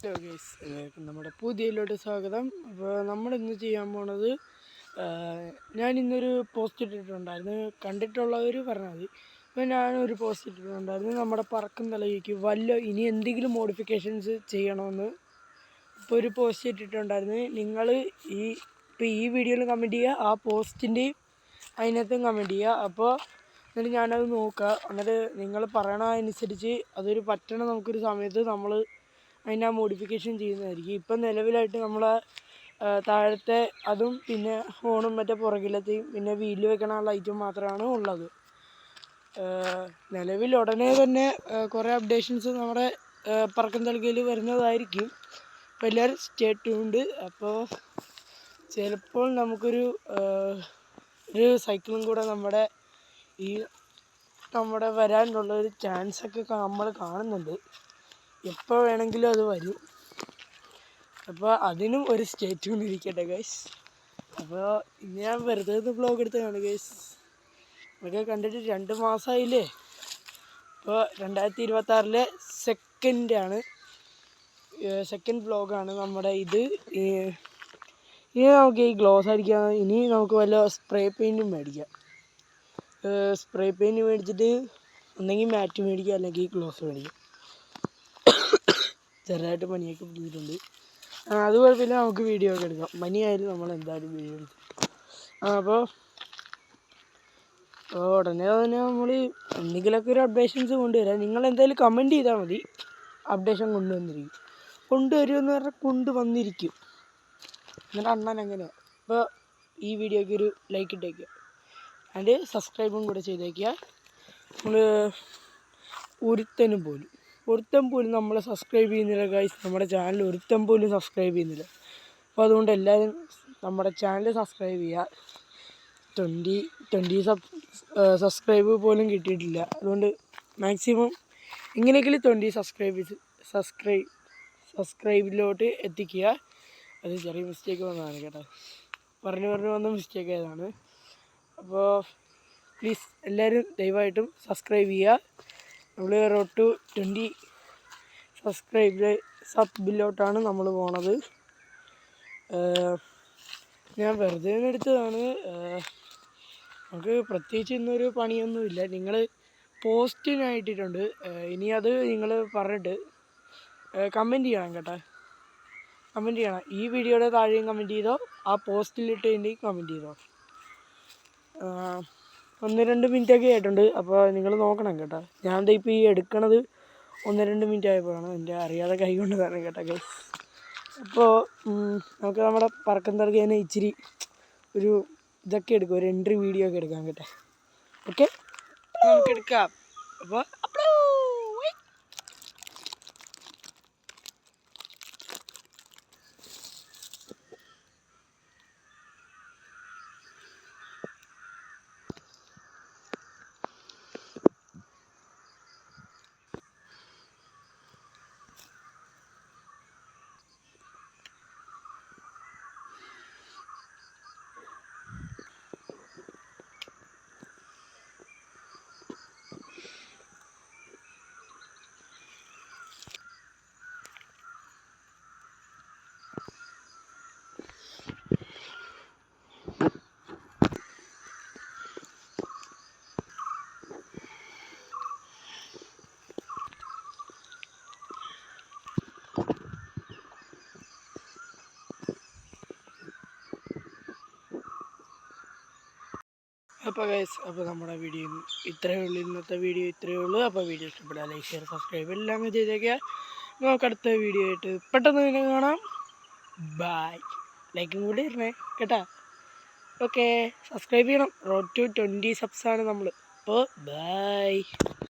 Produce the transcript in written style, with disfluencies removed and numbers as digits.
Hello guys, നമ്മുടെ പുതിയതിലോട്ട് സ്വാഗതം. അപ്പോൾ നമ്മളിന്ന് ചെയ്യാൻ പോണത്, ഞാൻ ഇന്നൊരു പോസ്റ്റ് ഇട്ടിട്ടുണ്ടായിരുന്നു, കണ്ടിട്ടുള്ളവർ പറഞ്ഞാൽ മതി. അപ്പോൾ ഞാനൊരു പോസ്റ്റ് ഇട്ടിട്ടുണ്ടായിരുന്നു, നമ്മുടെ പറക്കും തലയ്ക്ക് ഇനി എന്തെങ്കിലും മോഡിഫിക്കേഷൻസ് ചെയ്യണമെന്ന്. ഇപ്പോൾ ഒരു പോസ്റ്റ് ഇട്ടിട്ടുണ്ടായിരുന്നു. നിങ്ങൾ ഇപ്പോൾ ഈ വീഡിയോയിൽ കമൻറ്റ് ചെയ്യുക, ആ പോസ്റ്റിൻ്റെയും അതിനകത്തും കമൻറ്റ് ചെയ്യുക. അപ്പോൾ എന്നിട്ട് ഞാനത് നോക്കുക, എന്നിട്ട് നിങ്ങൾ പറയണതനുസരിച്ച് അതൊരു പറ്റണം നമുക്കൊരു സമയത്ത് നമ്മൾ അതിന് ആ മോഡിഫിക്കേഷൻ ചെയ്യുന്നതായിരിക്കും. ഇപ്പം നിലവിലായിട്ട് നമ്മളെ താഴത്തെ അതും പിന്നെ ഹോണും മറ്റേ പുറകിലത്തെയും പിന്നെ വീലിൽ വെക്കണ ലൈറ്റും മാത്രമാണ് ഉള്ളത്. നിലവിൽ ഉടനെ തന്നെ കുറേ അപ്ഡേഷൻസ് നമ്മുടെ പറക്കും തളികയിൽ വരുന്നതായിരിക്കും. അപ്പോൾ എല്ലാവരും സ്റ്റേ ട്യൂൺഡ്. അപ്പോൾ ചിലപ്പോൾ നമുക്കൊരു സൈക്കിളും കൂടെ നമ്മുടെ വരാനുള്ളൊരു ചാൻസൊക്കെ നമ്മൾ കാണുന്നുണ്ട്. എപ്പോൾ വേണമെങ്കിലും അത് വരും. അപ്പോൾ അതിനും ഒരു സ്റ്റേ ട്യൂൺഡ് ഇരിക്കട്ടെ ഗൈസ്. അപ്പോൾ ഇന്ന് ഞാൻ വെറുതെ ഒന്ന് വ്ളോഗ് എടുത്തതാണ് ഗൈസ്. ഇതൊക്കെ കണ്ടിട്ട് 2 മാസമായില്ലേ. ഇപ്പോൾ 2026 സെക്കൻഡ് വ്ളോഗാണ് നമ്മുടെ ഇത്. ഇനി നമുക്ക് ഈ ഗ്ലോസ് അടിക്കാം. ഇനി നമുക്ക് വല്ല സ്പ്രേ പെയിൻറ്റും മേടിക്കാം. സ്പ്രേ പെയിൻറ്റ് മേടിച്ചിട്ട് ഒന്നെങ്കിൽ മാറ്റ് മേടിക്കാം, അല്ലെങ്കിൽ ഗ്ലോസ് മേടിക്കാം. ചെറുതായിട്ട് പനിയൊക്കെ പിടിച്ചിട്ടുണ്ട്. അത് കുഴപ്പമില്ല, നമുക്ക് വീഡിയോ ഒക്കെ എടുക്കാം. പനിയായാലും നമ്മൾ എന്തായാലും വീഡിയോ എടുക്കും. അപ്പോൾ ഉടനെ തന്നെ നമ്മൾ എന്തെങ്കിലുമൊക്കെ ഒരു അപ്ഡേഷൻസ് കൊണ്ടുവരാം. നിങ്ങൾ എന്തായാലും കമൻറ്റ് ചെയ്താൽ മതി. അപ്ഡേഷൻ കൊണ്ടുവരുമെന്ന് പറഞ്ഞാൽ കൊണ്ടുവന്നിരിക്കും. എന്നിട്ട് അണ്ണൻ അങ്ങനെ. അപ്പോൾ ഈ വീഡിയോയ്ക്ക് ഒരു ലൈക്ക് ഇട്ടേക്കുക, അതിൻ്റെ സബ്സ്ക്രൈബും കൂടെ ചെയ്തേക്കുക. നമ്മൾ ഒരുത്തൻ പോലും നമ്മളെ സബ്സ്ക്രൈബ് ചെയ്യുന്നില്ല ഗൈസ്. നമ്മുടെ ചാനൽ ഒരുത്തൻ പോലും സബ്സ്ക്രൈബ് ചെയ്യുന്നില്ല. അപ്പോൾ അതുകൊണ്ട് എല്ലാവരും നമ്മുടെ ചാനൽ സബ്സ്ക്രൈബ് ചെയ്യുക. 20 സബ്സ്ക്രൈബ് പോലും കിട്ടിയിട്ടില്ല. അതുകൊണ്ട് മാക്സിമം എങ്ങനെയെങ്കിലും 20 സബ്സ്ക്രൈബിലോട്ട് എത്തിക്കുക. അത് ചെറിയ മിസ്റ്റേക്ക് വന്നതാണ് കേട്ടോ, പറഞ്ഞു വന്ന മിസ്റ്റേക്ക് ആയതാണ്. അപ്പോൾ പ്ലീസ് എല്ലാവരും ദയവായിട്ടും സബ്സ്ക്രൈബ് ചെയ്യുക. നമ്മൾ റോഡ് ടു 20 സബ്ബിലോട്ടാണ് നമ്മൾ പോണത്. ഞാൻ വെറുതെ എടുത്തതാണ്. നമുക്ക് പ്രത്യേകിച്ച് ഇന്നൊരു പണിയൊന്നുമില്ല. നിങ്ങൾ പോസ്റ്റിനായിട്ടിട്ടുണ്ട്. ഇനി അത് നിങ്ങൾ പറഞ്ഞിട്ട് കമൻറ്റ് ചെയ്യണം കേട്ടോ. കമൻറ്റ് ചെയ്യണം. ഈ വീഡിയോയുടെ താഴെയും കമൻറ്റ് ചെയ്തോ, ആ പോസ്റ്റിലിട്ടതിൻ്റെയും കമൻറ്റ് ചെയ്തോ. 1-2 മിനിറ്റൊക്കെ ആയിട്ടുണ്ട്. അപ്പോൾ നിങ്ങൾ നോക്കണം കേട്ടോ. ഞാൻ ഇപ്പോൾ ഈ എടുക്കണത് 1-2 മിനിറ്റ് ആയപ്പോഴാണ്. എൻ്റെ അറിയാതെ കൈ കൊണ്ട് തന്നെ കേട്ടോ ഗൈസ്. അപ്പോൾ നമുക്ക് നമ്മുടെ പറക്കും തളികേനെ ഇച്ചിരി ഒരു ഇതൊക്കെ എടുക്കും, ഒരു എൻട്രി വീഡിയോ ഒക്കെ എടുക്കാം കേട്ടോ. ഓക്കെ, നമുക്ക് എടുക്കാം. അപ്പോൾ ഗൈസ്, അപ്പോൾ നമ്മുടെ വീഡിയോ ഇത്രയേ ഉള്ളൂ. ഇന്നത്തെ വീഡിയോ ഇത്രയേ ഉള്ളൂ. അപ്പോൾ വീഡിയോ ഇഷ്ടപ്പെട്ടാൽ ലൈക്ക്, ഷെയർ, സബ്സ്ക്രൈബ് എല്ലാം ചെയ്തേക്കുക. നമുക്ക് അടുത്ത വീഡിയോ ആയിട്ട് പെട്ടെന്ന് തന്നെ കാണാം. ബൈ. ലൈക്കും കൂടി ഇടണേ കേട്ടോ. ഓക്കെ, സബ്സ്ക്രൈബ് ചെയ്യണം. റോഡ് ടു 20 സബ്സാണ് നമ്മൾ. അപ്പോൾ ബൈ.